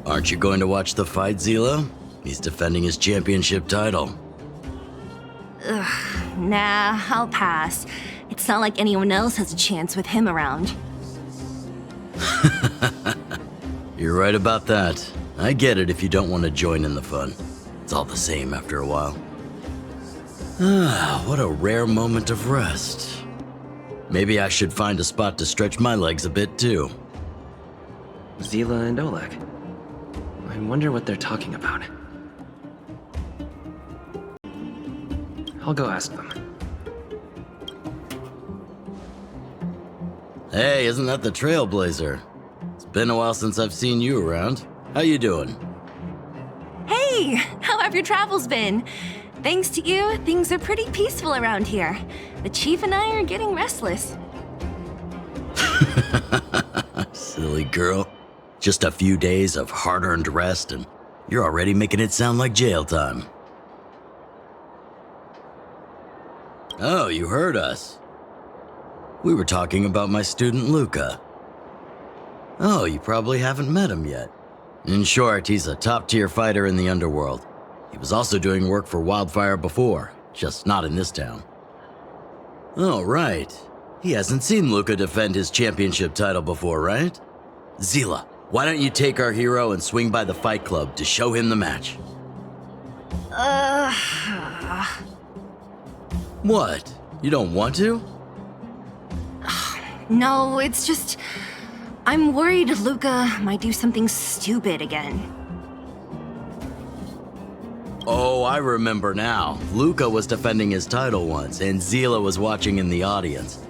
Aren't you going to watch the fight, Zila? He's defending his championship title. Nah, I'll pass. It's not like anyone else has a chance with him around. You're right about that. I get it if you don't want to join in the fun. It's all the same after a while. Ah, what a rare moment of rest. Maybe I should find a spot to stretch my legs a bit too. Zila and Oleg. I wonder what they're talking about. I'll go ask them. Hey, isn't that the Trailblazer? It's been a while since I've seen you around. How you doing? Hey, how have your travels been? Thanks to you, things are pretty peaceful around here. The chief and I are getting restless. Silly girl. Just a few days of hard-earned rest and you're already making it sound like jail time. Oh, you heard us. We were talking about my student Luca. Oh, you probably haven't met him yet. In short, he's a top-tier fighter in the underworld. He was also doing work for Wildfire before, just not in this town. Oh, right. He hasn't seen Luca defend his championship title before, right? Zila, why don't you take our hero and swing by the fight club to show him the match? What? You don't want to? No, it's just... I'm worried Luca might do something stupid again. Oh, I remember now. Luca was defending his title once, and Zila was watching in the audience.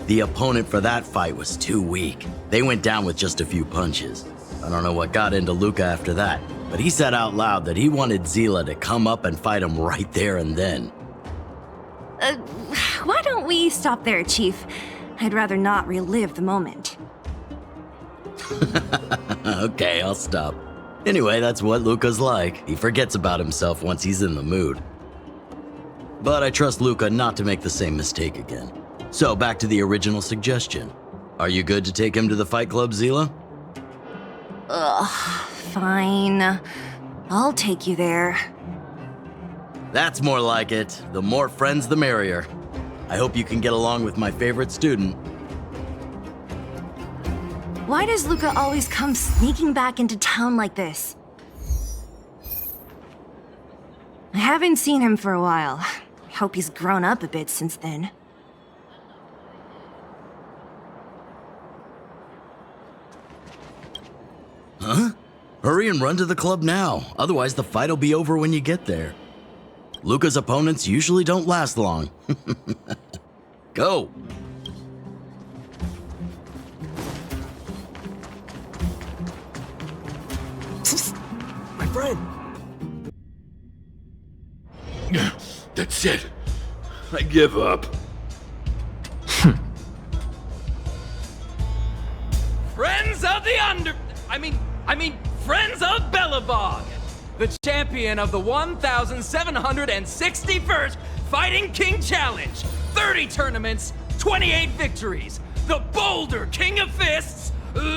The opponent for that fight was too weak. They went down with just a few punches. I don't know what got into Luca after that, but he said out loud that he wanted Zila to come up and fight him right there and then. Why don't we stop there, Chief? I'd rather not relive the moment. Okay, I'll stop. Anyway, that's what Luca's like. He forgets about himself once he's in the mood. But I trust Luca not to make the same mistake again. So back to the original suggestion. Are you good to take him to the fight club, Zila? Fine. I'll take you there. That's more like it. The more friends, the merrier. I hope you can get along with my favorite student. Why does Luca always come sneaking back into town like this? I haven't seen him for a while. I hope he's grown up a bit since then. Huh? Hurry and run to the club now. Otherwise, the fight'll be over when you get there. Luca's opponents usually don't last long. Go! My friend! That's it. I give up. Friends of the Friends of Belobog, the champion of the 1,761st Fighting King Challenge, 30 tournaments, 28 victories, the Boulder King of Fists, Luca!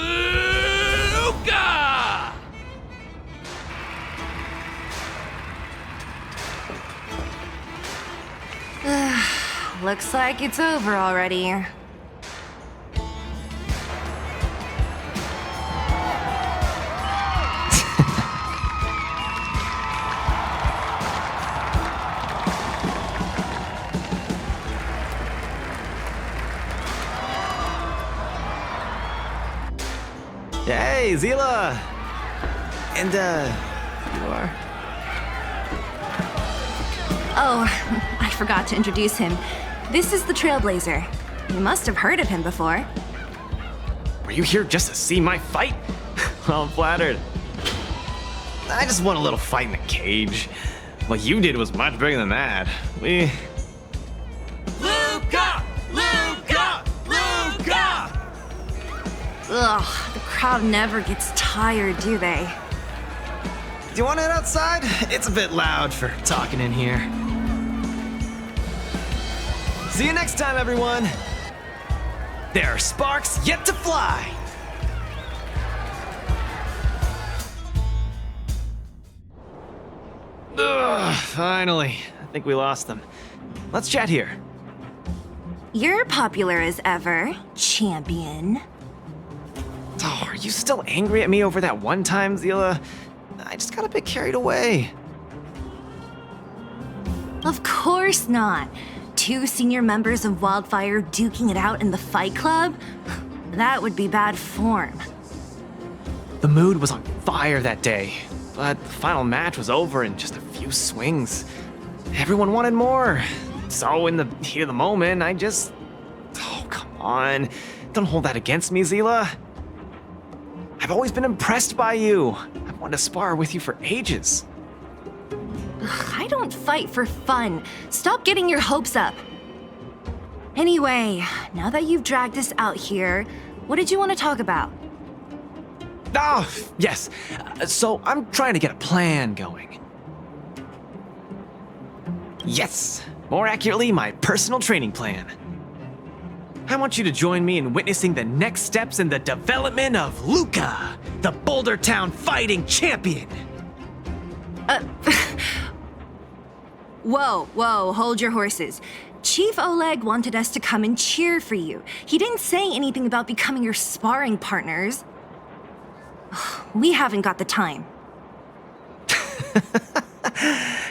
Looks like it's over already. Hey, Zila! And, you are? Oh, I forgot to introduce him. This is the Trailblazer. You must have heard of him before. Were you here just to see my fight? Well, I'm flattered. I just won a little fight in a cage. What you did was much bigger than that. Luca! Luca! Luca! Ugh, the crowd never gets tired, do they? Do you want to head outside? It's a bit loud for talking in here. See you next time, everyone. There are sparks yet to fly. Finally. I think we lost them. Let's chat here. You're popular as ever, champion. Oh, are you still angry at me over that one time, Zila? I just got a bit carried away. Of course not. 2 senior members of Wildfire duking it out in the Fight Club? That would be bad form. The mood was on fire that day, but the final match was over in just a few swings. Everyone wanted more. So in the heat of the moment, I just... Oh, come on. Don't hold that against me, Zila. I've always been impressed by you. I've wanted to spar with you for ages. I don't fight for fun. Stop getting your hopes up. Anyway, now that you've dragged us out here, what did you want to talk about? Oh, yes. So I'm trying to get a plan going. Yes. More accurately, my personal training plan. I want you to join me in witnessing the next steps in the development of Luca, the Boulder Town fighting champion. Whoa, hold your horses. Chief Oleg wanted us to come and cheer for you. He didn't say anything about becoming your sparring partners. We haven't got the time.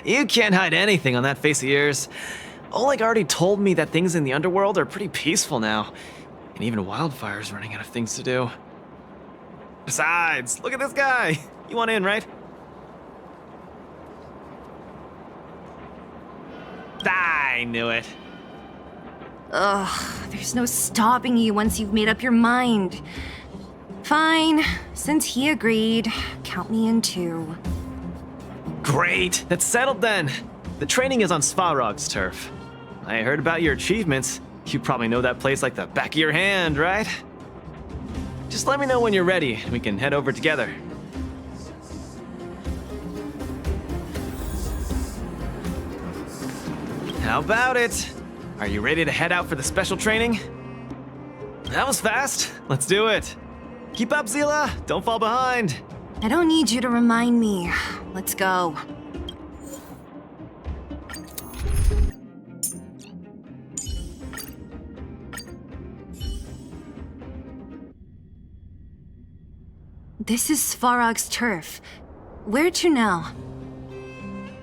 You can't hide anything on that face of yours. Oleg already told me that things in the underworld are pretty peaceful now, and even Wildfire's running out of things to do. Besides, look at this guy. You want in, right? I knew it. Ugh, there's no stopping you once you've made up your mind. Fine, since he agreed, count me in too. Great, that's settled then. The training is on Svarog's turf. I heard about your achievements. You probably know that place like the back of your hand, right? Just let me know when you're ready, and we can head over together. How about it? Are you ready to head out for the special training? That was fast. Let's do it. Keep up, Zila. Don't fall behind. I don't need you to remind me. Let's go. This is Svarog's turf. Where to now?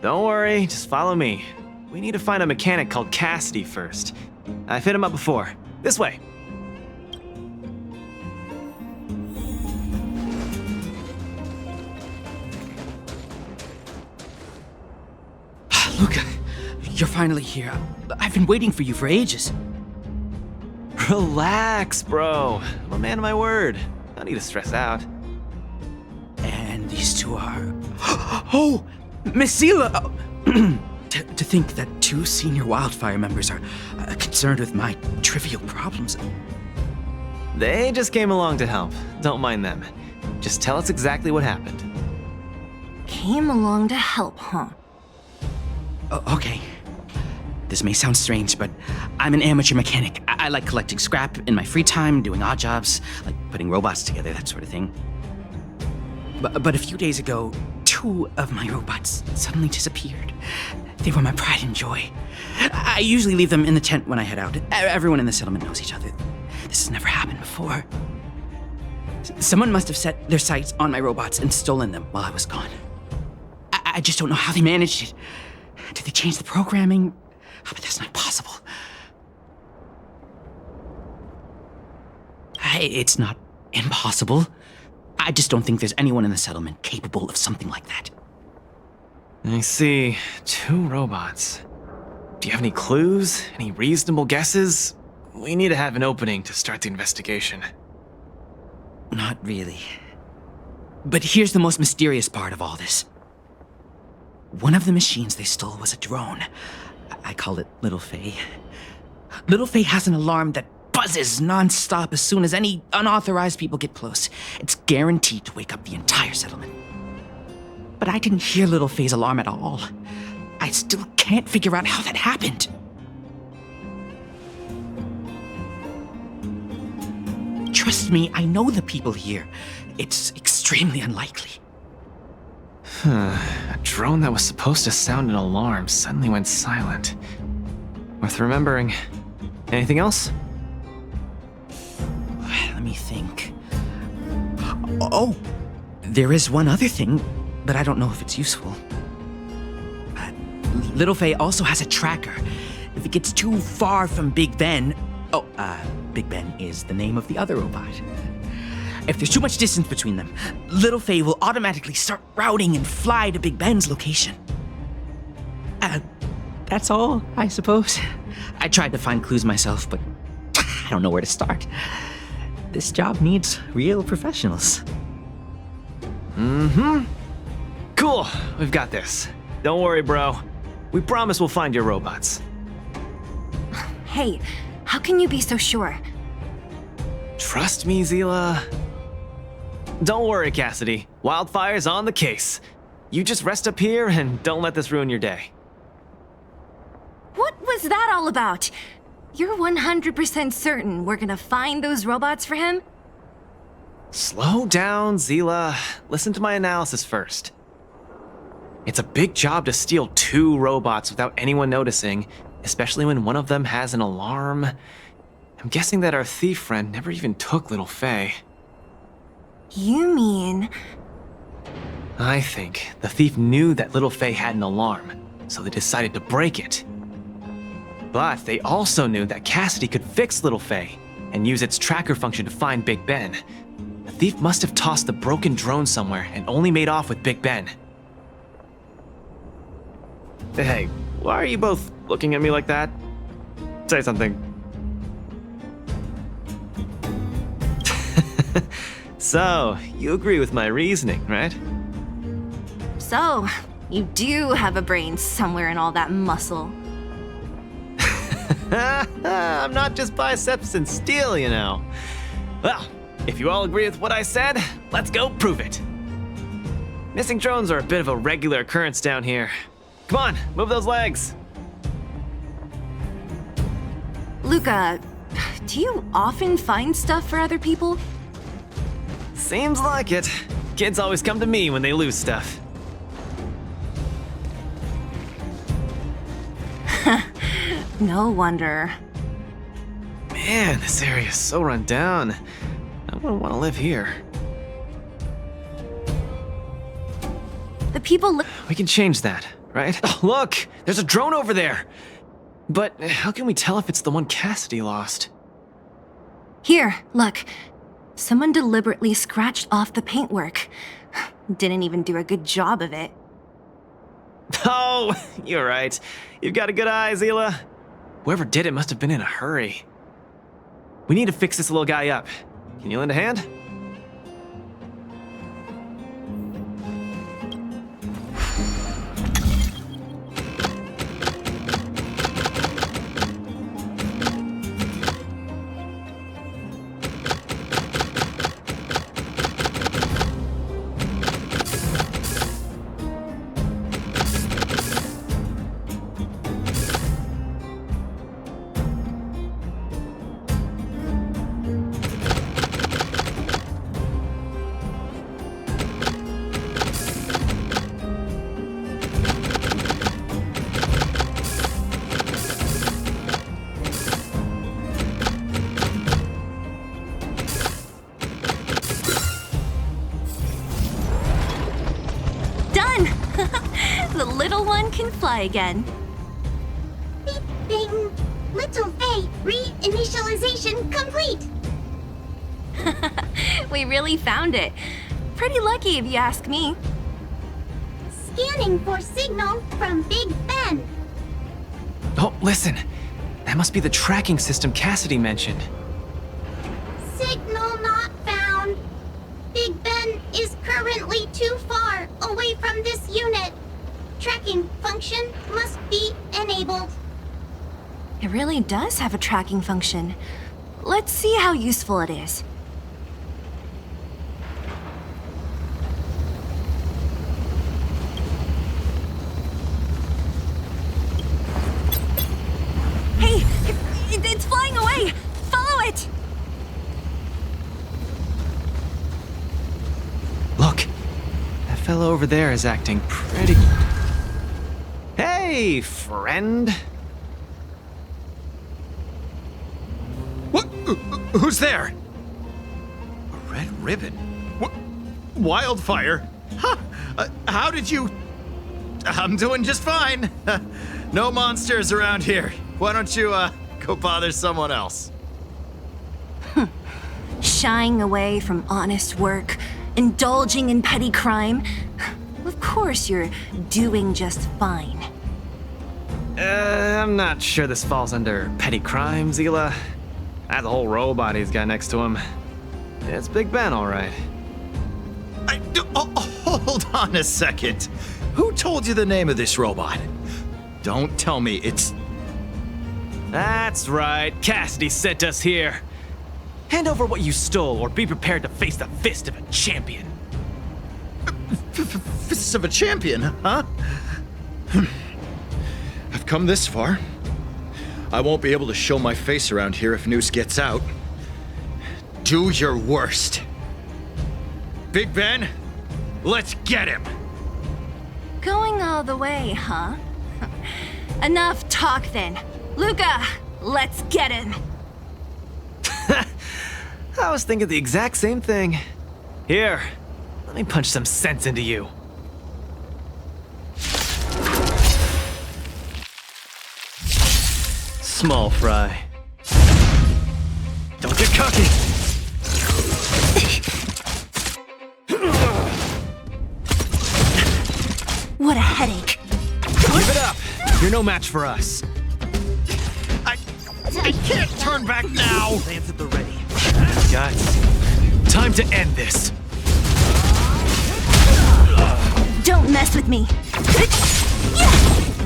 Don't worry, just follow me. We need to find a mechanic called Cassidy first. I've hit him up before. This way. Luca, you're finally here. I've been waiting for you for ages. Relax, bro. I'm a man of my word. No need to stress out. And these two are... Oh! Miss Zila! To think that 2 senior Wildfire members are concerned with my trivial problems. They just came along to help. Don't mind them. Just tell us exactly what happened. Came along to help, huh? Okay. This may sound strange, but I'm an amateur mechanic. I like collecting scrap in my free time, doing odd jobs, like putting robots together, that sort of thing. But a few days ago, 2 of my robots suddenly disappeared. They were my pride and joy. I usually leave them in the tent when I head out. Everyone in the settlement knows each other. This has never happened before. Someone must have set their sights on my robots and stolen them while I was gone. I just don't know how they managed it. Did they change the programming? Oh, but that's not possible. It's not impossible. I just don't think there's anyone in the settlement capable of something like that. I see. 2 robots. Do you have any clues? Any reasonable guesses? We need to have an opening to start the investigation. Not really. But here's the most mysterious part of all this. One of the machines they stole was a drone. I call it Little Faye. Little Faye has an alarm that buzzes non-stop as soon as any unauthorized people get close. It's guaranteed to wake up the entire settlement. But I didn't hear Little Faye's alarm at all. I still can't figure out how that happened. Trust me, I know the people here. It's extremely unlikely. A drone that was supposed to sound an alarm suddenly went silent. Worth remembering. Anything else? Let me think. Oh, there is one other thing, but I don't know if it's useful. Little Faye also has a tracker. If it gets too far from Big Ben... Big Ben is the name of the other robot. If there's too much distance between them, Little Faye will automatically start routing and fly to Big Ben's location. That's all, I suppose. I tried to find clues myself, but I don't know where to start. This job needs real professionals. Cool, we've got this. Don't worry, bro. We promise we'll find your robots. Hey, how can you be so sure? Trust me, Zila. Don't worry, Cassidy. Wildfire's on the case. You just rest up here and don't let this ruin your day. What was that all about? You're 100% certain we're gonna find those robots for him? Slow down, Zila. Listen to my analysis first. It's a big job to steal 2 robots without anyone noticing, especially when one of them has an alarm. I'm guessing that our thief friend never even took Little Faye. You mean... I think the thief knew that Little Faye had an alarm, so they decided to break it. But they also knew that Cassidy could fix Little Faye and use its tracker function to find Big Ben. The thief must have tossed the broken drone somewhere and only made off with Big Ben. Hey, why are you both looking at me like that? Say something. So, you agree with my reasoning, right? So, you do have a brain somewhere in all that muscle. I'm not just biceps and steel, you know. Well, if you all agree with what I said, let's go prove it. Missing drones are a bit of a regular occurrence down here. Come on, move those legs. Luca, do you often find stuff for other people? Seems like it. Kids always come to me when they lose stuff. No wonder. Man, this area is so run down. I wouldn't want to live here. The people We can change that, right? Oh, look! There's a drone over there! But how can we tell if it's the one Cassidy lost? Here, look. Someone deliberately scratched off the paintwork. Didn't even do a good job of it. Oh, you're right. You've got a good eye, Zila. Whoever did it must have been in a hurry. We need to fix this little guy up. Can you lend a hand? The little one can fly again. Beep, bing. Little Faye, reinitialization complete. We really found it. Pretty lucky if you ask me. Scanning for signal from Big Ben. Oh, listen. That must be the tracking system Cassidy mentioned. Signal not found. Big Ben is currently too far away from this unit. Tracking function must be enabled. It really does have a tracking function. Let's see how useful it is. Hey, it's flying away! Follow it! Look, that fellow over there is acting pretty... Hey, friend. What? Who's there? A red ribbon? What? Wildfire? Huh? How did you... I'm doing just fine. No monsters around here. Why don't you, go bother someone else? Shying away from honest work, indulging in petty crime. Of course you're doing just fine. I'm not sure this falls under petty crime, Zila. That's a whole robot he's got next to him. It's Big Ben, all right. Hold on a second. Who told you the name of this robot? Don't tell me it's... That's right. Cassidy sent us here. Hand over what you stole, or be prepared to face the fist of a champion. Fists of a champion, huh? I've come this far. I won't be able to show my face around here if news gets out. Do your worst. Big Ben, let's get him! Going all the way, huh? Enough talk then. Luca, let's get him. I was thinking the exact same thing. Here, let me punch some sense into you. Small fry. Don't get cocky. What a headache. Give it up. You're no match for us. I can't turn back now! Lance at the ready. Guys, time to end this. Don't mess with me.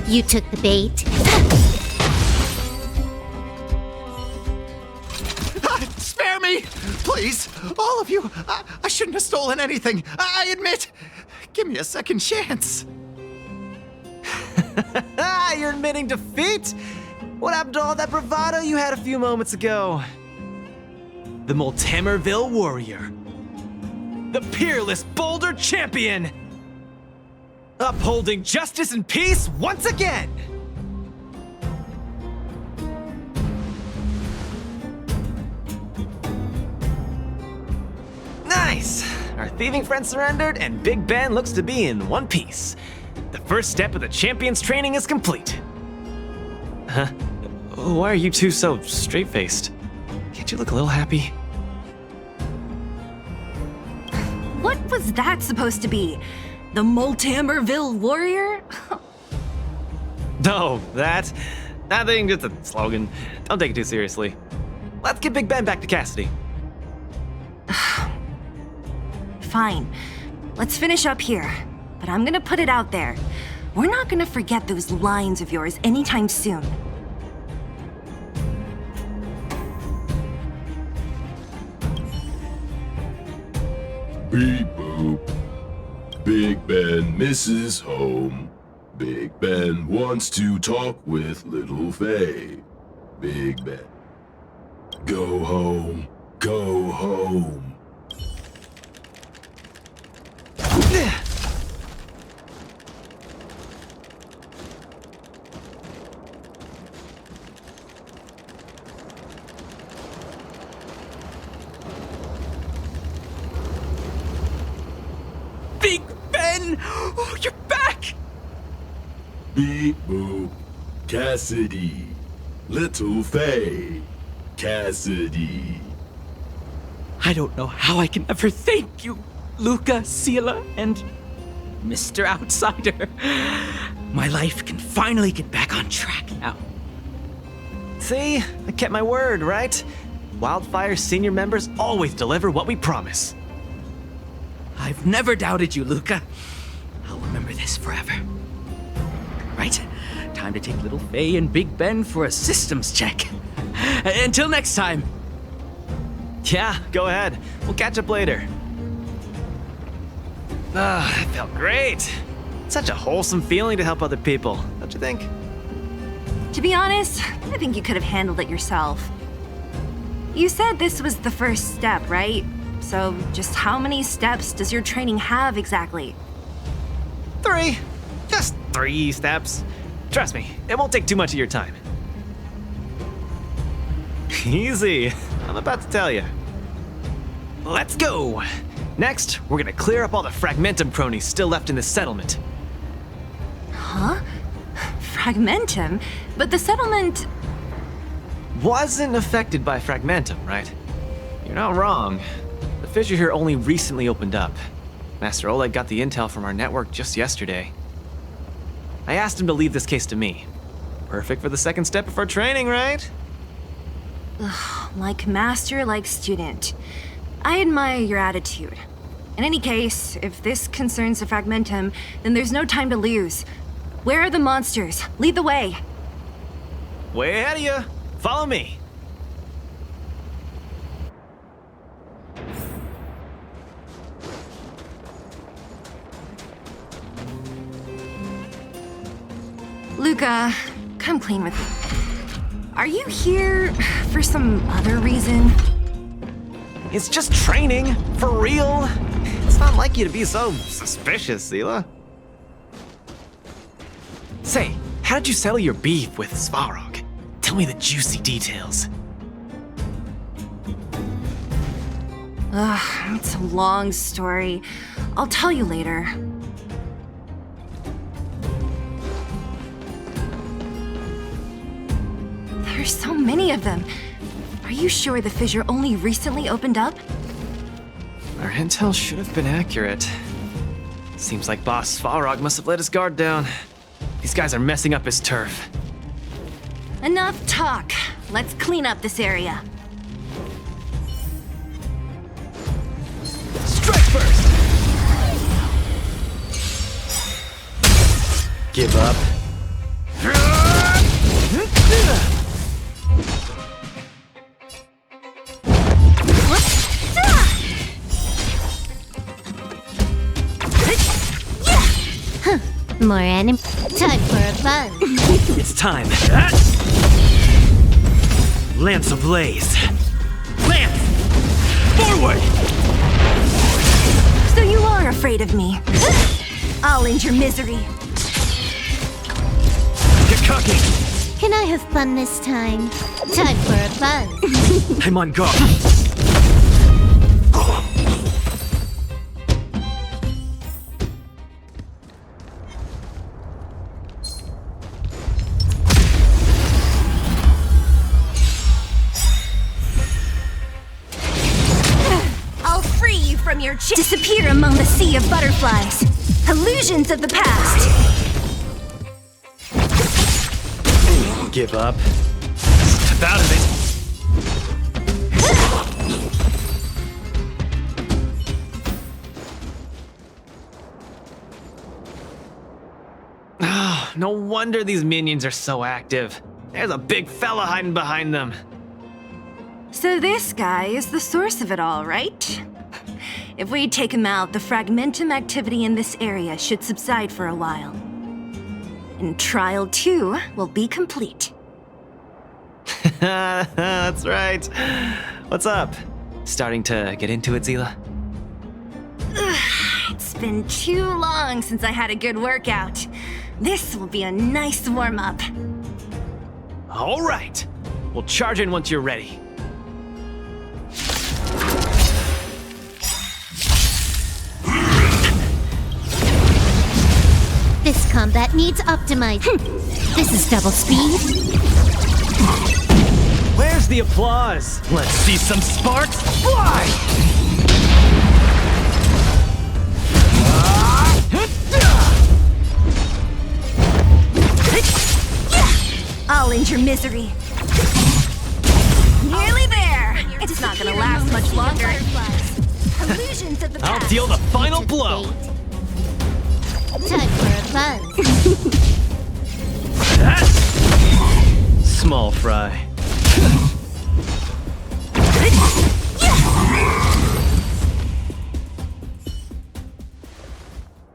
You took the bait. Spare me! Please, all of you. I shouldn't have stolen anything. I admit. Give me a second chance. You're admitting defeat? What happened to all that bravado you had a few moments ago? The Multamerville Warrior. The peerless Boulder Champion. Upholding justice and peace once again. Nice. Our thieving friend surrendered and Big Ben looks to be in one piece. The first step of the champion's training is complete. Huh? Why are you two so straight-faced? Can't you look a little happy? What was that supposed to be? The Multamerville Warrior? No, that thing just a slogan. Don't take it too seriously. Let's get Big Ben back to Cassidy. Fine. Let's finish up here. But I'm gonna put it out there. We're not gonna forget those lines of yours anytime soon. Beep boop. Big Ben misses home. Big Ben wants to talk with Little Faye. Big Ben. Go home. Go home. Big Ben! Oh, you're back! Beep boop. Cassidy. Little Faye. Cassidy. I don't know how I can ever thank you, Luca, Sila, and Mr. Outsider. My life can finally get back on track now. See? I kept my word, right? Wildfire's senior members always deliver what we promise. I've never doubted you, Luca. I'll remember this forever. Right, time to take little Faye and Big Ben for a systems check. Until next time. Yeah, go ahead. We'll catch up later. Ah, that felt great. Such a wholesome feeling to help other people, don't you think? To be honest, I think you could have handled it yourself. You said this was the first step, right? So just how many steps does your training have exactly? 3. Just 3 steps. Trust me, it won't take too much of your time. Easy. I'm about to tell you. Let's go. Next, we're gonna clear up all the Fragmentum cronies still left in this settlement. Huh? Fragmentum? But the settlement... Wasn't affected by Fragmentum, right? You're not wrong. The fissure here only recently opened up. Master Oleg got the intel from our network just yesterday. I asked him to leave this case to me. Perfect for the second step of our training, right? Like master, like student. I admire your attitude. In any case, if this concerns the Fragmentum, then there's no time to lose. Where are the monsters? Lead the way. Way ahead of you. Follow me. Luca, come clean with me. Are you here for some other reason? It's just training, for real. It's not like you to be so suspicious, Zila. Say, how did you settle your beef with Svarog? Tell me the juicy details. It's a long story. I'll tell you later. There's so many of them. Are you sure the fissure only recently opened up? Our intel should have been accurate. Seems like Boss Svarog must have let his guard down. These guys are messing up his turf. Enough talk. Let's clean up this area. Strike first! Give up. More enemy. Time for a buzz. It's time. Lance ablaze. Lance! Forward! So you are afraid of me. I'll end your misery. Get cooking! Can I have fun this time? Time for a buzz. I'm on guard. From your disappear among the sea of butterflies. Illusions of the past. Give up. Step out of it. No wonder these minions are so active. There's a big fella hiding behind them. So this guy is the source of it all, right? If we take him out, the Fragmentum activity in this area should subside for a while. And Trial 2 will be complete. That's right. What's up? Starting to get into it, Zila? It's been too long since I had a good workout. This will be a nice warm-up. All right. We'll charge in once you're ready. This combat needs optimizing. This is double speed. Where's the applause? Let's see some sparks fly! I'll end your misery. Nearly there. It's not gonna last much longer. Illusions of the past. I'll deal the final blow. Time for a buzz. Small fry.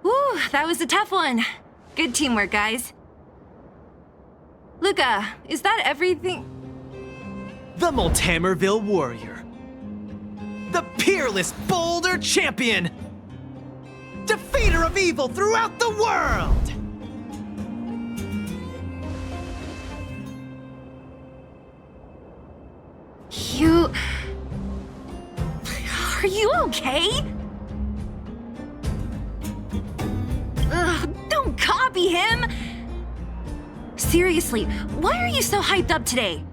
Ooh, that was a tough one. Good teamwork, guys. Luca, is that everything? The Multamerville Warrior. The peerless Boulder Champion. Defeater leader of evil throughout the world! Are you okay? Ugh, don't copy him! Seriously, why are you so hyped up today?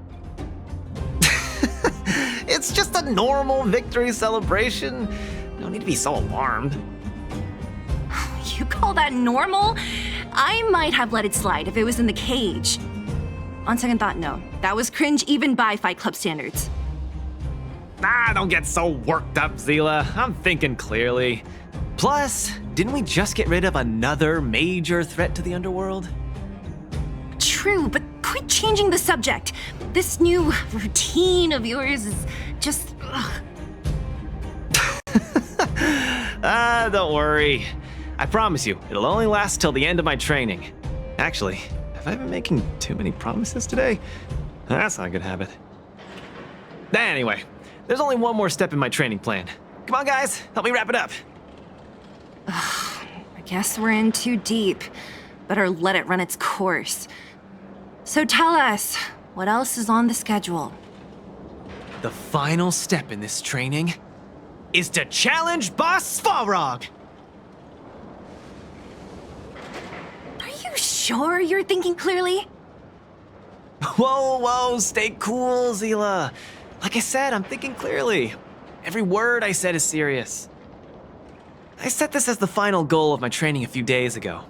It's just a normal victory celebration. No need to be so alarmed. You call that normal? I might have let it slide if it was in the cage. On second thought, no. That was cringe even by Fight Club standards. Don't get so worked up, Zila. I'm thinking clearly. Plus, didn't we just get rid of another major threat to the underworld? True, but quit changing the subject. This new routine of yours is just... Don't worry. I promise you, it'll only last till the end of my training. Actually, have I been making too many promises today? That's not a good habit. Anyway, there's only one more step in my training plan. Come on, guys, help me wrap it up. I guess we're in too deep. Better let it run its course. So tell us, what else is on the schedule? The final step in this training is to challenge Boss Svarog! Are you sure you're thinking clearly? Whoa, stay cool, Zila. Like I said, I'm thinking clearly. Every word I said is serious. I set this as the final goal of my training a few days ago.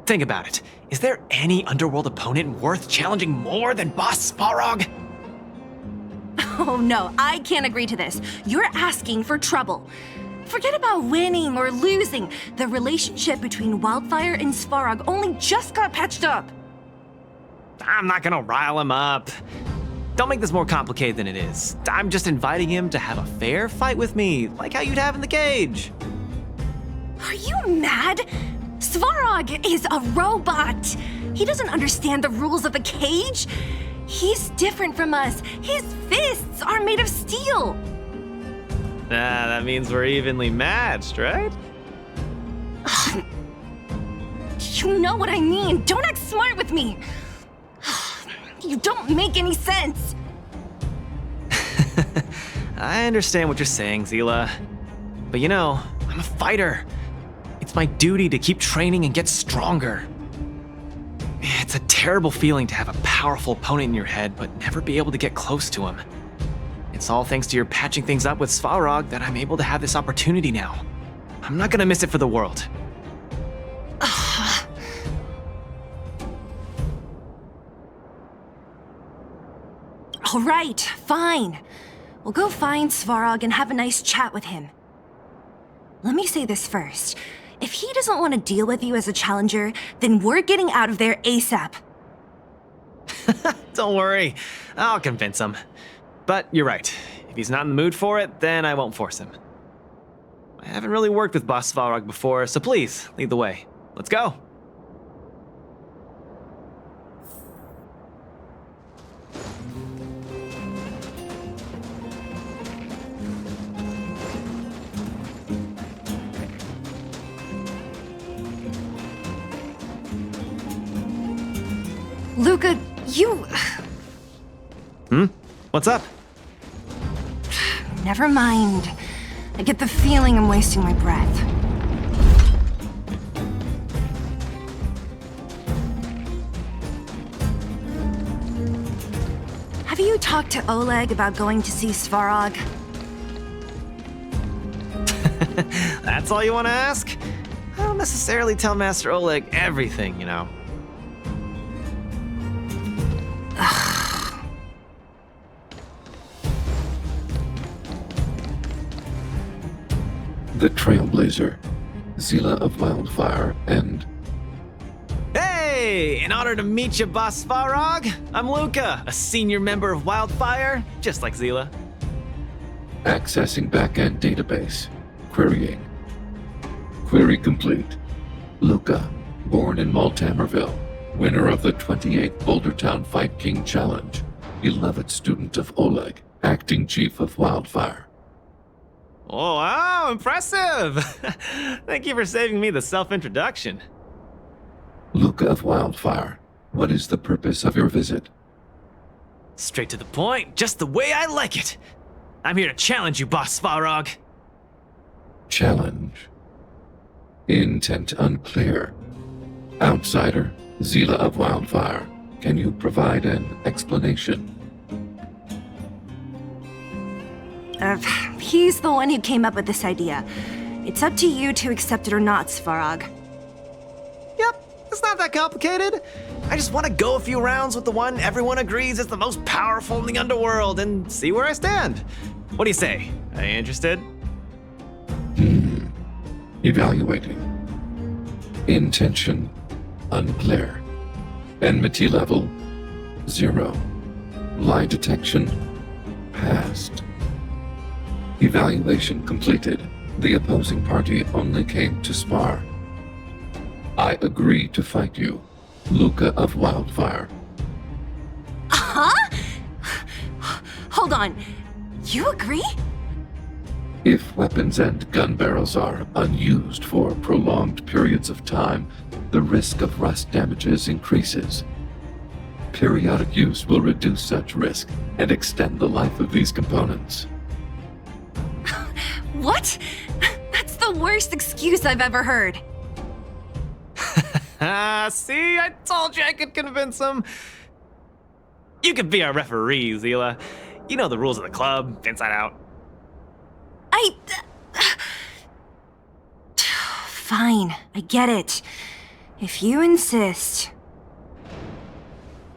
Think about it. Is there any underworld opponent worth challenging more than Boss Svarog? Oh no, I can't agree to this. You're asking for trouble. Forget about winning or losing. The relationship between Wildfire and Svarog only just got patched up. I'm not gonna rile him up. Don't make this more complicated than it is. I'm just inviting him to have a fair fight with me, like how you'd have in the cage. Are you mad? Svarog is a robot. He doesn't understand the rules of the cage. He's different from us. His fists are made of steel. That means we're evenly matched, right? You know what I mean. Don't act smart with me. You don't make any sense. I understand what you're saying, Zila. But you know, I'm a fighter. It's my duty to keep training and get stronger. It's a terrible feeling to have a powerful opponent in your head, but never be able to get close to him. It's all thanks to your patching things up with Svarog that I'm able to have this opportunity now. I'm not gonna miss it for the world. All right, fine. We'll go find Svarog and have a nice chat with him. Let me say this first. If he doesn't want to deal with you as a challenger, then we're getting out of there ASAP. Don't worry, I'll convince him. But you're right. If he's not in the mood for it, then I won't force him. I haven't really worked with Boss Svarog before, so please, lead the way. Let's go. Luca, you... What's up? Never mind. I get the feeling I'm wasting my breath. Have you talked to Oleg about going to see Svarog? That's all you want to ask? I don't necessarily tell Master Oleg everything, you know. The Trailblazer, Zila of Wildfire, and... Hey! In honor to meet you, Boss Svarog, I'm Luca, a senior member of Wildfire, just like Zila. Accessing backend database. Querying. Query complete. Luca, born in Maltamerville, winner of the 28th Bouldertown Fight King Challenge, beloved student of Oleg, acting chief of Wildfire. Oh, wow, impressive! Thank you for saving me the self-introduction. Luca of Wildfire, what is the purpose of your visit? Straight to the point, just the way I like it. I'm here to challenge you, Boss Svarog. Challenge. Intent unclear. Outsider, Zila of Wildfire, can you provide an explanation? He's the one who came up with this idea. It's up to you to accept it or not, Svarog. Yep, it's not that complicated. I just want to go a few rounds with the one everyone agrees is the most powerful in the underworld and see where I stand. What do you say? Are you interested? Evaluating. Intention unclear. Enmity level 0. Lie detection passed. Evaluation completed. The opposing party only came to spar. I agree to fight you, Luca of Wildfire. Huh? Hold on. You agree? If weapons and gun barrels are unused for prolonged periods of time, the risk of rust damages increases. Periodic use will reduce such risk and extend the life of these components. What? That's the worst excuse I've ever heard. See, I told you I could convince him. You could be our referee, Zila. You know the rules of the club, inside out. Fine, I get it. If you insist.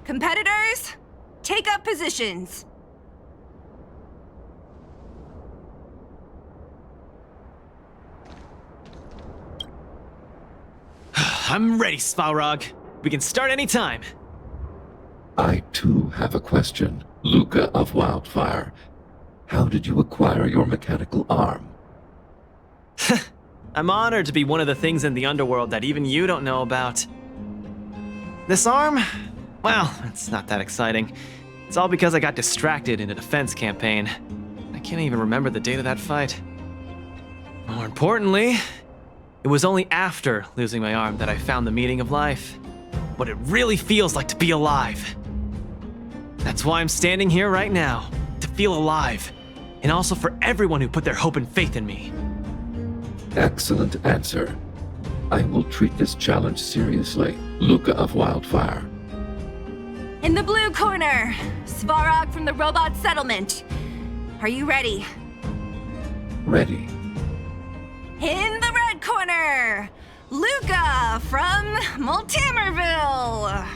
Competitors, take up positions. I'm ready, Svarog. We can start anytime. I too have a question, Luca of Wildfire. How did you acquire your mechanical arm? I'm honored to be one of the things in the underworld that even you don't know about. This arm? Well, it's not that exciting. It's all because I got distracted in a defense campaign. I can't even remember the date of that fight. More importantly, it was only after losing my arm that I found the meaning of life. What it really feels like to be alive. That's why I'm standing here right now, to feel alive. And also for everyone who put their hope and faith in me. Excellent answer. I will treat this challenge seriously, Luca of Wildfire. In the blue corner, Svarog from the robot settlement. Are you ready? Ready. In the red corner, Luca from Multimerville.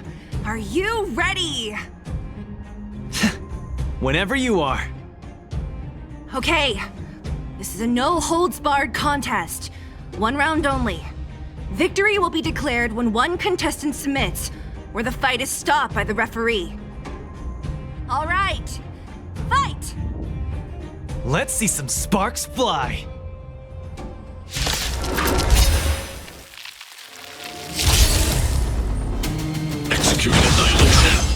Are you ready? Whenever you are. Okay, this is a no-holds-barred contest. 1 round only. Victory will be declared when one contestant submits, or the fight is stopped by the referee. All right, fight! Let's see some sparks fly. Executing annihilation.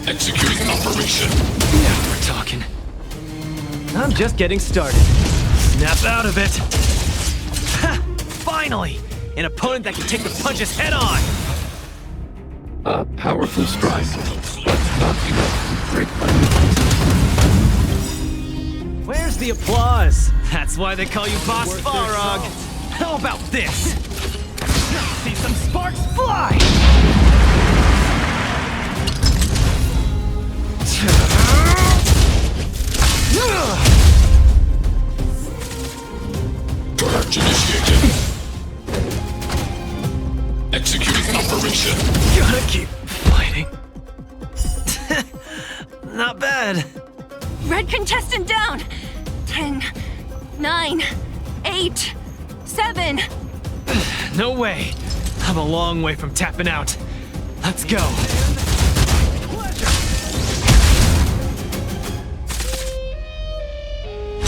Executing operation. Now we're talking. I'm just getting started. Snap out of it. Ha! Finally! An opponent that can take the punches head on! A powerful strike, but not enough to break my defenses. Where's the applause? That's why they call you Boss Svarog. How about this? See some sparks fly! Purge initiated. Executing operation. Gotta keep fighting. Not bad. Red contestant down. 10, 9, 8, 7. No way. I'm a long way from tapping out. Let's go.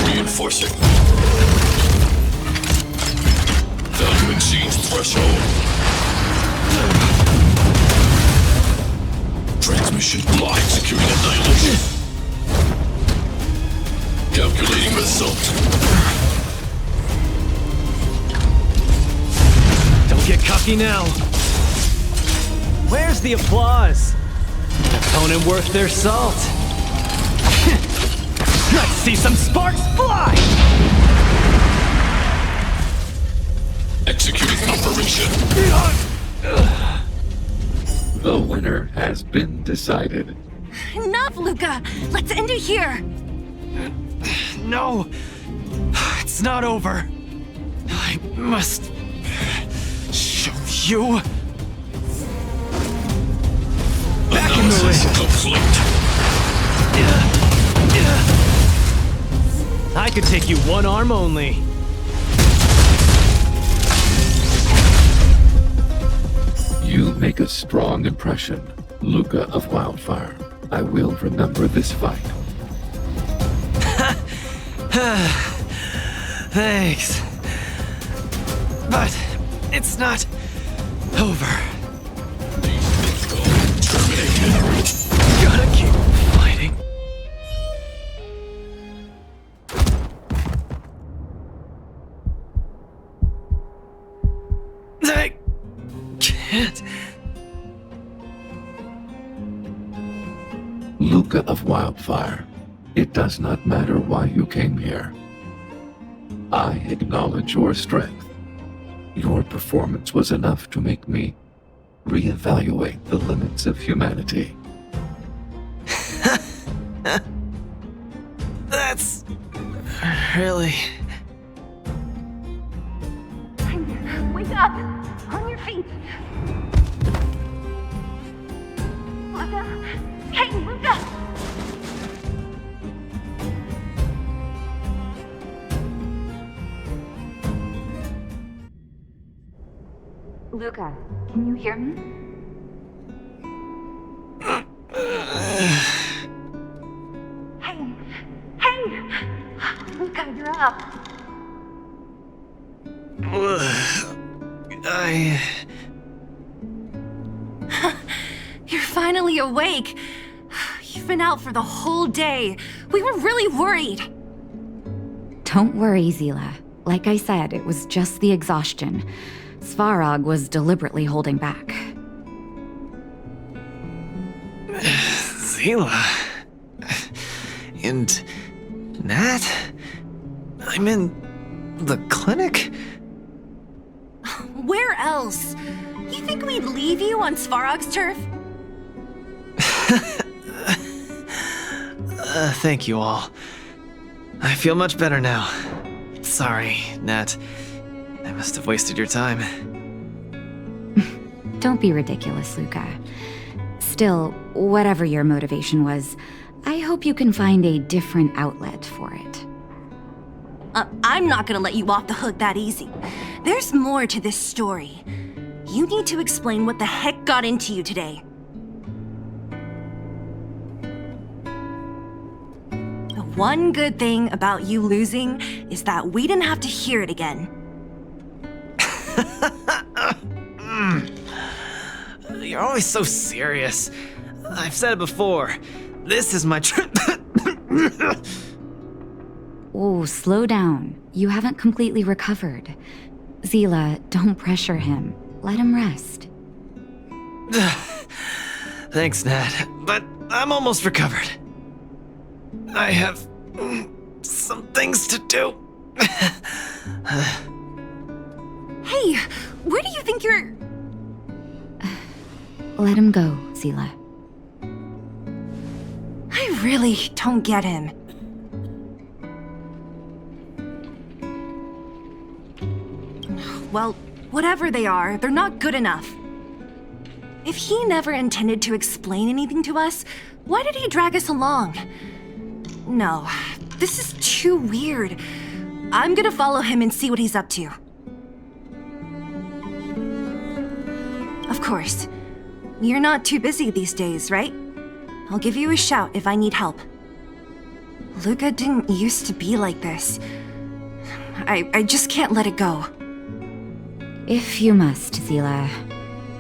Reinforcing. Value exceeds threshold. Transmission block. Executing annihilation. Calculating result. Don't get cocky now. Where's the applause? An opponent worth their salt. Let's see some sparks fly! Executing operation. The winner has been decided. Enough, Luca! Let's end it here! No! It's not over. I must show you. Back in the ring. Complete. I could take you one arm only. You make a strong impression, Luca of Wildfire. I will remember this fight. Thanks. But it's not over. Gotta keep fighting. I can't. Luca of Wildfire, it does not matter why you came here. I acknowledge your strength. Your performance was enough to make me reevaluate the limits of humanity. That's really... Wake up! On your feet! Luca! Hey, Luca! Luca, can you hear me? Hey! Luca, you're up! You're finally awake! You've been out for the whole day. We were really worried. Don't worry, Zila. Like I said, it was just the exhaustion. Svarog was deliberately holding back. Zila... And... Nat? I'm in... the clinic? Where else? You think we'd leave you on Svarog's turf? Thank you all. I feel much better now. Sorry, Nat. I must have wasted your time. Don't be ridiculous, Luca. Still, whatever your motivation was, I hope you can find a different outlet for it. I'm not gonna let you off the hook that easy. There's more to this story. You need to explain what the heck got into you today. The one good thing about you losing is that we didn't have to hear it again. You're always so serious. I've said it before. This is my Oh, slow down. You haven't completely recovered. Zila, don't pressure him. Let him rest. Thanks, Nat, but I'm almost recovered. I have some things to do. Hey, where do you think you're... Let him go, Zila. I really don't get him. Well, whatever they are, they're not good enough. If he never intended to explain anything to us, why did he drag us along? No, this is too weird. I'm gonna follow him and see what he's up to. Of course. You're not too busy these days, right? I'll give you a shout if I need help. Luca didn't used to be like this. I just can't let it go. If you must, Zila,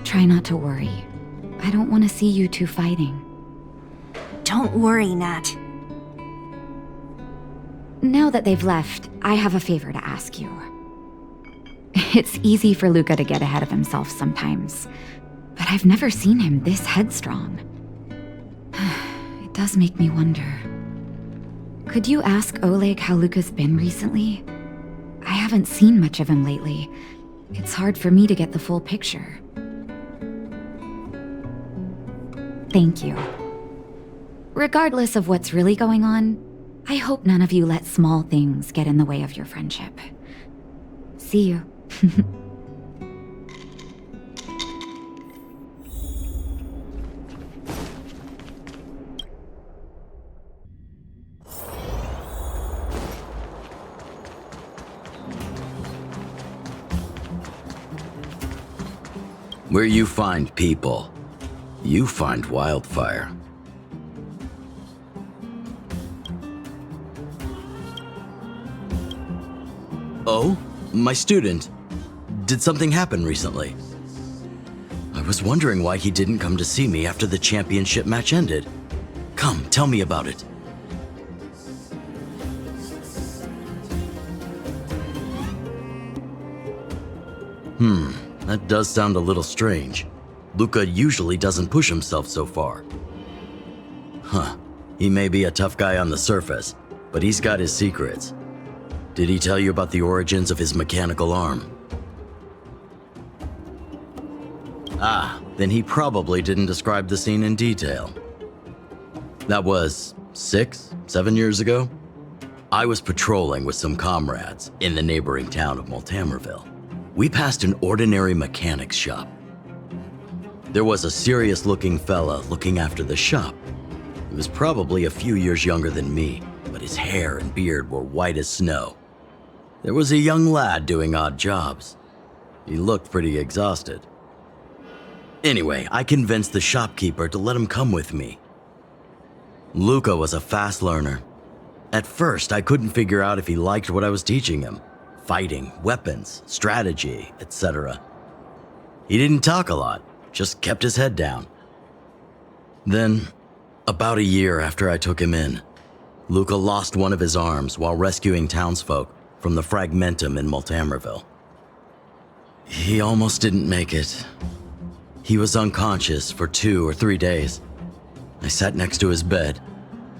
try not to worry. I don't want to see you two fighting. Don't worry, Nat. Now that they've left, I have a favor to ask you. It's easy for Luca to get ahead of himself sometimes, but I've never seen him this headstrong. It does make me wonder. Could you ask Oleg how Luca's been recently? I haven't seen much of him lately. It's hard for me to get the full picture. Thank you. Regardless of what's really going on, I hope none of you let small things get in the way of your friendship. See you. Where you find people, you find wildfire. Oh, my student. Did something happen recently? I was wondering why he didn't come to see me after the championship match ended. Come, tell me about it. That does sound a little strange. Luca usually doesn't push himself so far. He may be a tough guy on the surface, but he's got his secrets. Did he tell you about the origins of his mechanical arm? Then he probably didn't describe the scene in detail. That was 6, 7 years ago. I was patrolling with some comrades in the neighboring town of Multamerville. We passed an ordinary mechanic's shop. There was a serious-looking fella looking after the shop. He was probably a few years younger than me, but his hair and beard were white as snow. There was a young lad doing odd jobs. He looked pretty exhausted. Anyway, I convinced the shopkeeper to let him come with me. Luca was a fast learner. At first, I couldn't figure out if he liked what I was teaching him. Fighting, weapons, strategy, etc. He didn't talk a lot, just kept his head down. Then, about a year after I took him in, Luca lost one of his arms while rescuing townsfolk from the Fragmentum in Multamerville. He almost didn't make it. He was unconscious for 2 or 3 days. I sat next to his bed,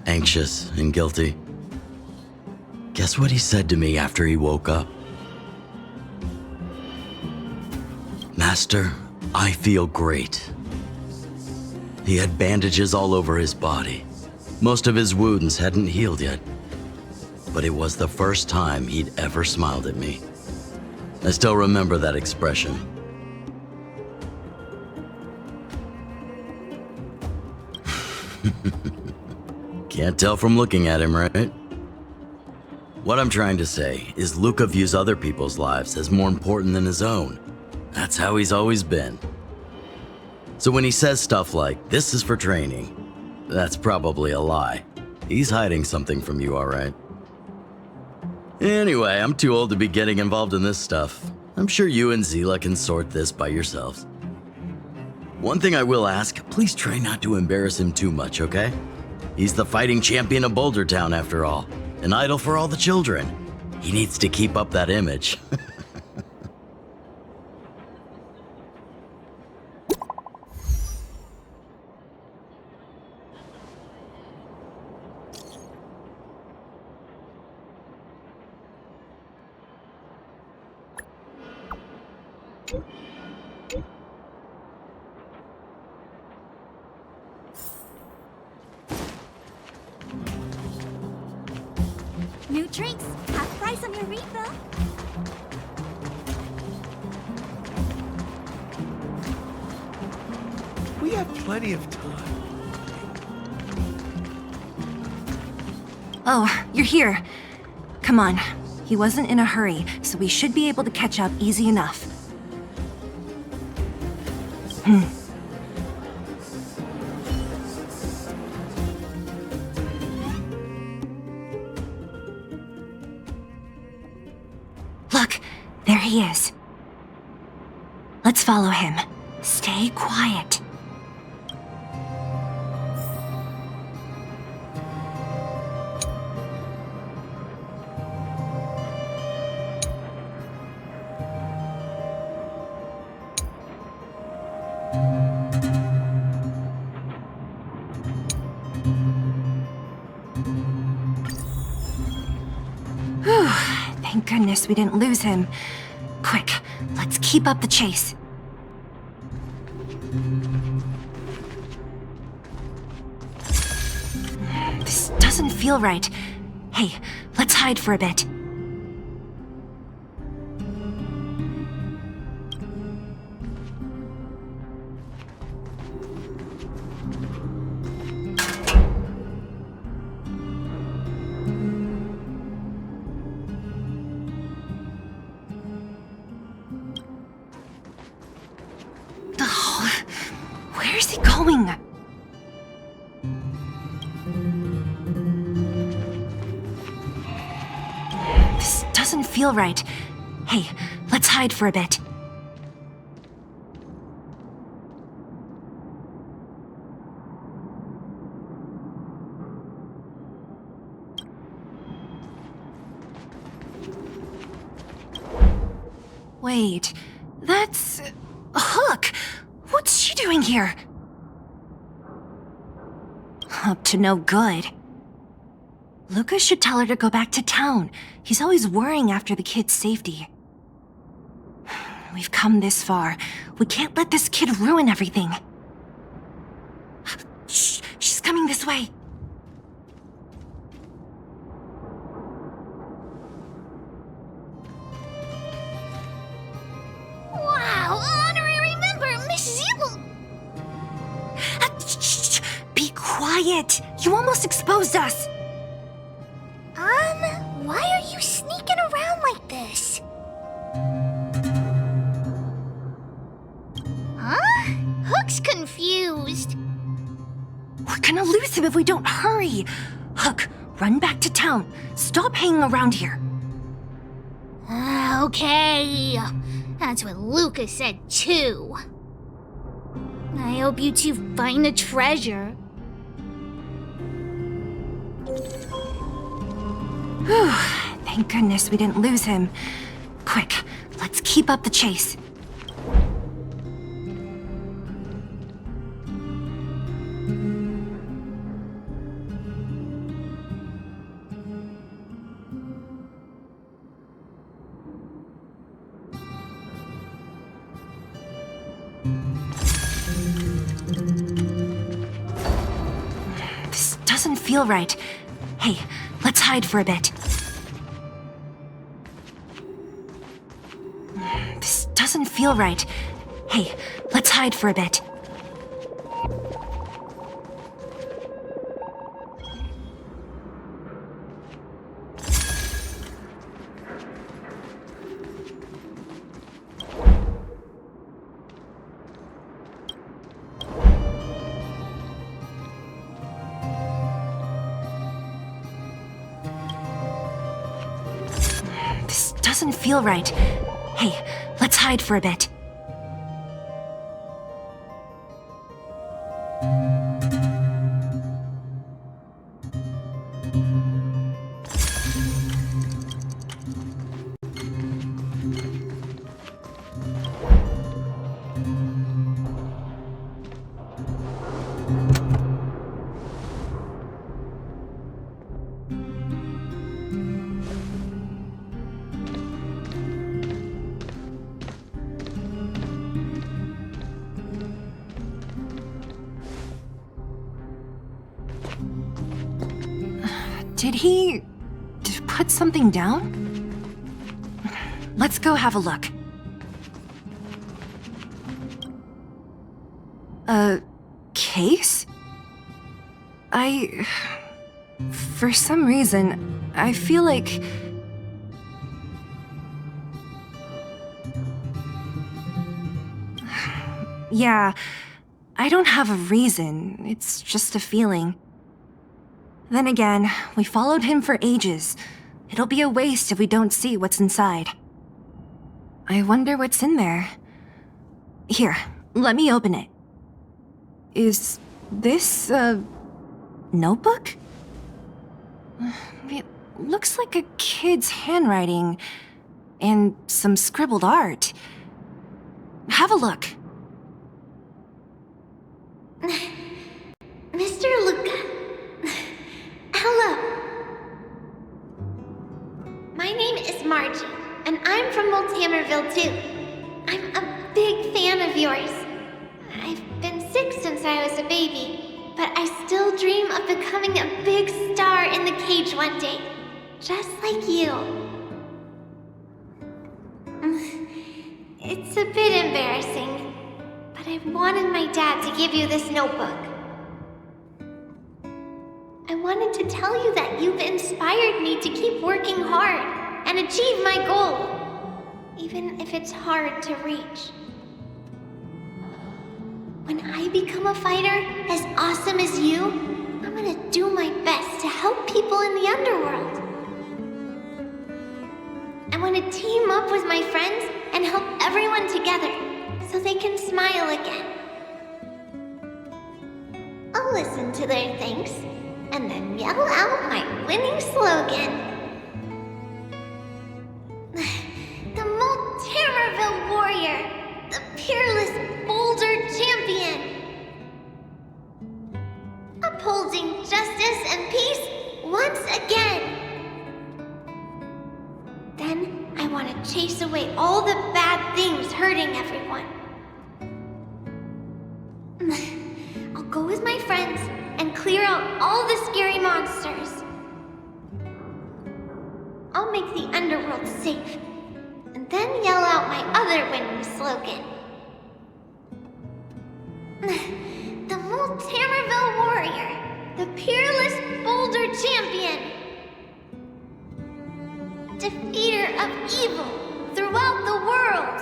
anxious and guilty. Guess what he said to me after he woke up? Master, I feel great. He had bandages all over his body. Most of his wounds hadn't healed yet. But it was the first time he'd ever smiled at me. I still remember that expression. Can't tell from looking at him, right? What I'm trying to say is Luca views other people's lives as more important than his own. That's how he's always been. So when he says stuff like, "This is for training," that's probably a lie. He's hiding something from you, all right? Anyway, I'm too old to be getting involved in this stuff. I'm sure you and Zila can sort this by yourselves. One thing I will ask, please try not to embarrass him too much, okay? He's the fighting champion of Boulder Town, after all. An idol for all the children. He needs to keep up that image. New drinks, half price on your refill. We have plenty of time. Oh, you're here. Come on. He wasn't in a hurry, so we should be able to catch up easy enough. Look, there he is. Let's follow him. Stay quiet. Thank goodness we didn't lose him. Quick, let's keep up the chase. This doesn't feel right. Hey, let's hide for a bit. Where's he going? This doesn't feel right. Hey, let's hide for a bit. Wait, that's... Hook! What's she doing here? Up to no good. Lucas should tell her to go back to town. He's always worrying after the kid's safety. We've come this far. We can't let this kid ruin everything. Shh, she's coming this way. Wow, honorary member, Miss Zibble! Shh, be quiet. You almost exposed us. Why are you sneaking around like this? Huh? Hook's confused. We're gonna lose him if we don't hurry. Hook, run back to town. Stop hanging around here. Okay. That's what Lucas said too. I hope you two find the treasure. Whew, thank goodness we didn't lose him. Quick, let's keep up the chase. This doesn't feel right. Hey, let's hide for a bit. This doesn't feel right. Hey, let's hide for a bit. This doesn't feel right. Hey, let's hide for a bit. Did he put something down? Let's go have a look. A case? For some reason, I feel like... Yeah, I don't have a reason. It's just a feeling. Then again, we followed him for ages. It'll be a waste if we don't see what's inside. I wonder what's in there. Here, let me open it. Is this a notebook? It looks like a kid's handwriting and some scribbled art. Have a look. Mr. Luca. Hello. My name is Margie. of yours. I've been sick since I was a baby, but I still dream of becoming a big star in the cage one day, just like you. It's a bit embarrassing, but I wanted my dad to give you this notebook. I wanted to tell you that you've inspired me to keep working hard and achieve my goal, even if it's hard to reach. When I become a fighter as awesome as you, I'm gonna do my best to help people in the underworld. I want to team up with my friends and help everyone together so they can smile again. I'll listen to their thanks and then yell out my winning slogan. The Multimerville Warrior, the peerless Boulder Champion. Upholding justice and peace once again. Then I want to chase away all the bad things hurting everyone. I'll go with my friends and clear out all the scary monsters. I'll make the underworld safe, and then yell out my other winning slogan. The Multimerville Warrior, the peerless Boulder Champion. Defeater of evil throughout the world.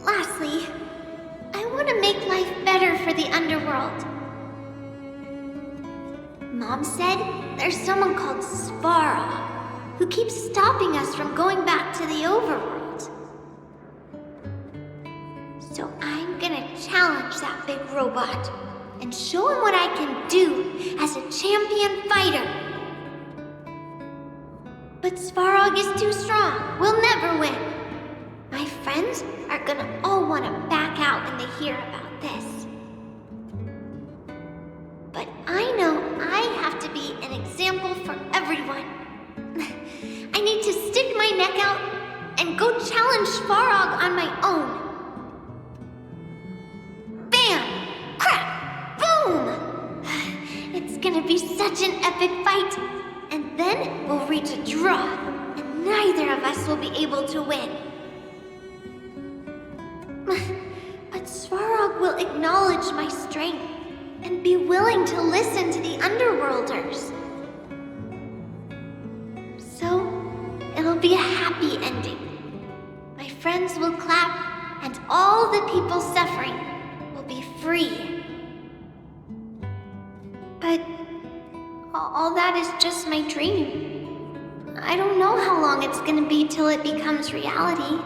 Lastly, I want to make life better for the underworld. Mom said there's someone called Svarog who keeps stopping us from going back to the overworld. So I'm gonna challenge that big robot and show him what I can do as a champion fighter. But Svarog is too strong. We'll never win. My friends are gonna all want to back out when they hear about this. But I know I have to be an example for everyone. I need to stick my neck out and go challenge Svarog on my own. Bam! Crack! Boom! It's gonna be such an epic fight. And then we'll reach a draw, and neither of us will be able to win. But Svarog will acknowledge my strength and be willing to listen to the Underworlders. So, it'll be a happy ending. My friends will clap, and all the people suffering will be free. But all that is just my dream. I don't know how long it's gonna be till it becomes reality.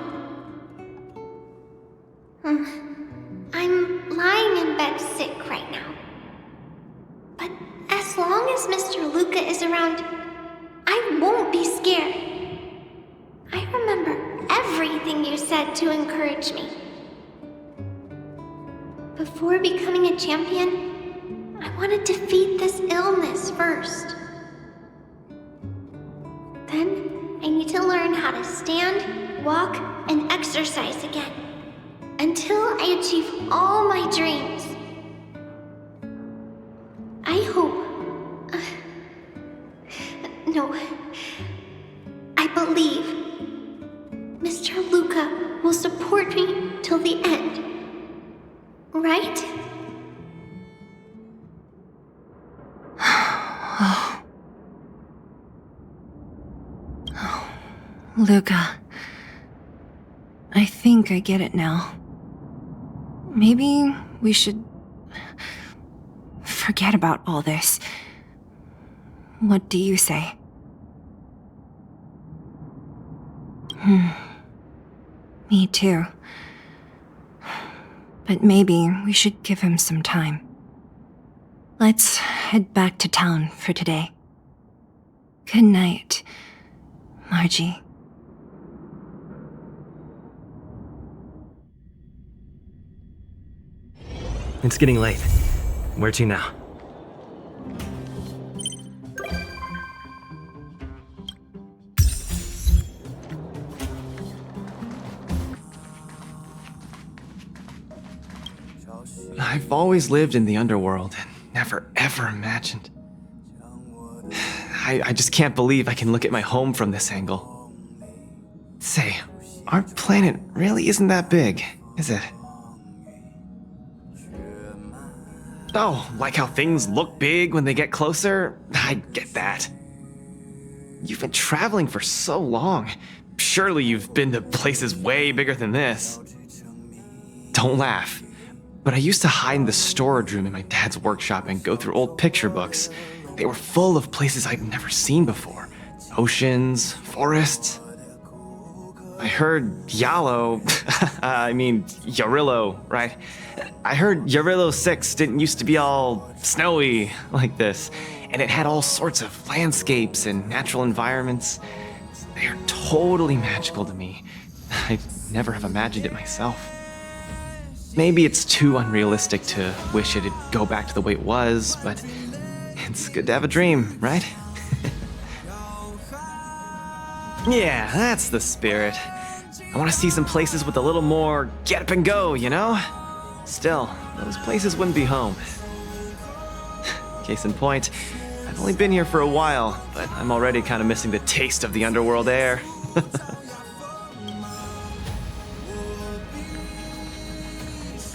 I'm lying in bed sick right now. But as long as Mr. Luca is around, I won't be scared. I remember everything you said to encourage me. Before becoming a champion, I want to defeat this illness first. Then I need to learn how to stand, walk, and exercise again. Until I achieve all my dreams. I hope... no. I believe Mr. Luca will support me till the end. Right? Luca. I think I get it now. Maybe we should forget about all this. What do you say? Me too. But maybe we should give him some time. Let's head back to town for today. Good night, Margie. It's getting late. Where to now? I've always lived in the underworld and never ever imagined. I just can't believe I can look at my home from this angle. Say, our planet really isn't that big, is it? Oh, like how things look big when they get closer? I get that. You've been traveling for so long. Surely you've been to places way bigger than this. Don't laugh, but I used to hide in the storage room in my dad's workshop and go through old picture books. They were full of places I'd never seen before. Oceans, forests. I heard Yarillo, right? I heard Yarillo 6 didn't used to be all snowy like this, and it had all sorts of landscapes and natural environments. They are totally magical to me. I'd never have imagined it myself. Maybe it's too unrealistic to wish it'd go back to the way it was, but it's good to have a dream, right? Yeah, that's the spirit. I want to see some places with a little more get up and go, you know? Still, those places wouldn't be home. Case in point, I've only been here for a while, but I'm already kind of missing the taste of the underworld air.